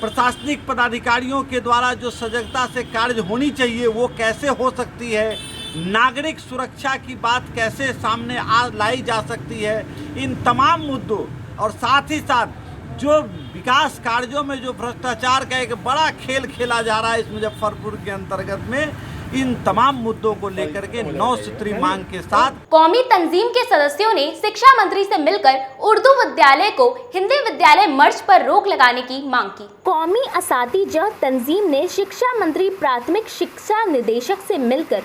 प्रशासनिक पदाधिकारियों के द्वारा जो सजगता से कार्य होनी चाहिए वो कैसे हो सकती है, नागरिक सुरक्षा की बात कैसे सामने लाई जा सकती है। इन तमाम मुद्दों और साथ ही साथ जो विकास कार्यों में जो भ्रष्टाचार का एक बड़ा खेल खेला जा रहा है इस मुजफ्फरपुर के अंतर्गत में, इन तमाम मुद्दों को लेकर के 9 सूत्री मांग के साथ कौमी तंजीम के सदस्यों ने शिक्षा मंत्री से मिलकर उर्दू विद्यालय को हिंदी विद्यालय मर्ज पर रोक लगाने की मांग की। कौमी असातिज़ा तंजीम ने शिक्षा मंत्री प्राथमिक शिक्षा निदेशक से मिलकर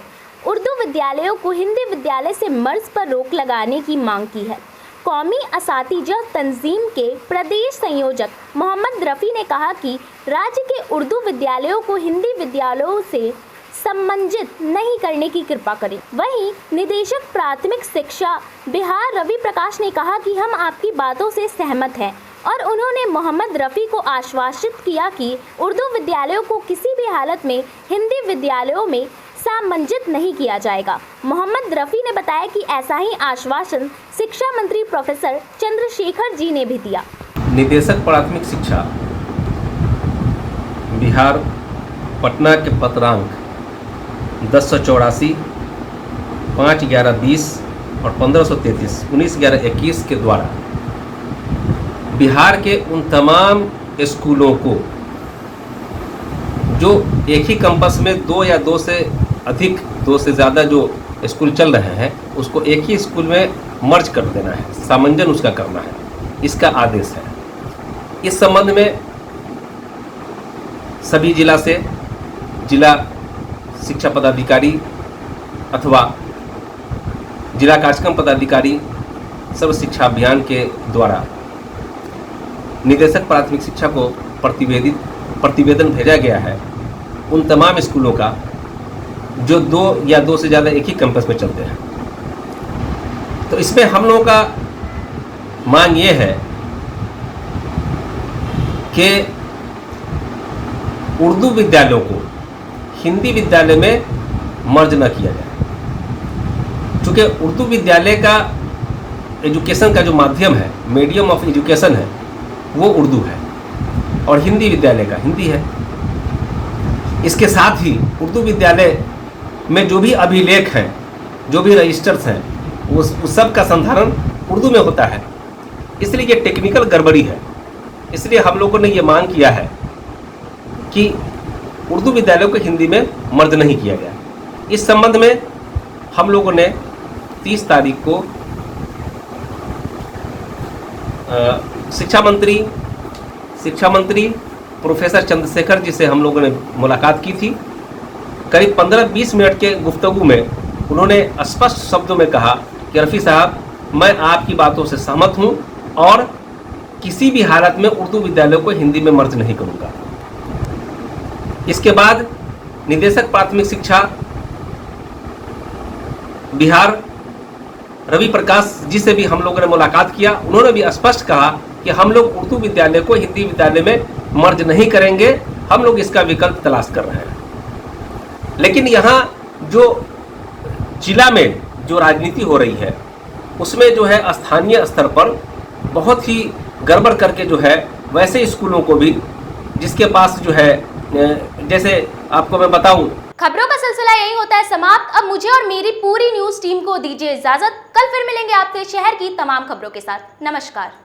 उर्दू विद्यालयों को हिंदी विद्यालय से मर्ज पर रोक लगाने की मांग की है। कौमी असातिज़ा तंजीम के प्रदेश संयोजक मोहम्मद रफ़ी ने कहा कि राज्य के उर्दू विद्यालयों को हिंदी विद्यालयों से सम्मानित नहीं करने की कृपा करें। वहीं निदेशक प्राथमिक शिक्षा बिहार रवि प्रकाश ने कहा कि हम आपकी बातों से सहमत हैं और उन्होंने मोहम्मद रफ़ी को आश्वासित किया कि उर्दू विद्यालयों को किसी भी हालत में हिंदी विद्यालयों में सम्मानित नहीं किया जाएगा। मोहम्मद रफ़ी ने बताया कि ऐसा ही आश्वासन शिक्षा मंत्री प्रोफेसर चंद्रशेखर जी ने भी दिया। निदेशक प्राथमिक शिक्षा बिहार पटना के पत्रांक 1084, 5/11/20 और 1533, 19/11/21 के द्वारा बिहार के उन तमाम स्कूलों को जो एक ही कैंपस में 2 या 2 से अधिक, 2 से ज़्यादा जो स्कूल चल रहे हैं उसको एक ही स्कूल में मर्ज कर देना है, सामंजन उसका करना है, इसका आदेश है। इस संबंध में सभी जिला से जिला शिक्षा पदाधिकारी अथवा जिला कार्यक्रम पदाधिकारी सर्व शिक्षा अभियान के द्वारा निदेशक प्राथमिक शिक्षा को प्रतिवेदन भेजा गया है उन तमाम स्कूलों का जो 2 या 2 से ज़्यादा एक ही कैंपस में चलते हैं। तो इसमें हम लोगों का मांग ये है कि उर्दू विद्यालयों को हिंदी विद्यालय में मर्ज न किया जाए। चूँकि उर्दू विद्यालय का एजुकेशन का जो माध्यम है, मीडियम ऑफ एजुकेशन है, वो उर्दू है और हिंदी विद्यालय का हिंदी है। इसके साथ ही उर्दू विद्यालय में जो भी अभिलेख हैं, जो भी रजिस्टर्स हैं, उस सब का संधारण उर्दू में होता है। इसलिए ये टेक्निकल गड़बड़ी है। इसलिए हम लोगों ने ये मांग किया है कि उर्दू विद्यालयों को हिंदी में मर्ज नहीं किया गया। इस संबंध में हम लोगों ने 30 तारीख को शिक्षा मंत्री प्रोफेसर चंद्रशेखर जी से हम लोगों ने मुलाकात की थी। करीब 15-20 मिनट के गुफ्तगू में उन्होंने स्पष्ट शब्दों में कहा कि रफ़ी साहब, मैं आपकी बातों से सहमत हूं और किसी भी हालत में उर्दू विद्यालयों को हिंदी में मर्ज नहीं करूंगा। इसके बाद निदेशक प्राथमिक शिक्षा बिहार रवि प्रकाश जी से भी हम लोगों ने मुलाकात किया। उन्होंने भी स्पष्ट कहा कि हम लोग उर्दू विद्यालय को हिंदी विद्यालय में मर्ज नहीं करेंगे, हम लोग इसका विकल्प तलाश कर रहे हैं। लेकिन यहाँ जो जिला में जो राजनीति हो रही है, उसमें जो है स्थानीय स्तर पर बहुत ही गड़बड़ करके जो है वैसे स्कूलों को भी, जिसके पास जो है, जैसे आपको मैं बताऊं, खबरों का सिलसिला यही होता है समाप्त। अब मुझे और मेरी पूरी न्यूज टीम को दीजिए इजाजत। कल फिर मिलेंगे आपसे शहर की तमाम खबरों के साथ। नमस्कार।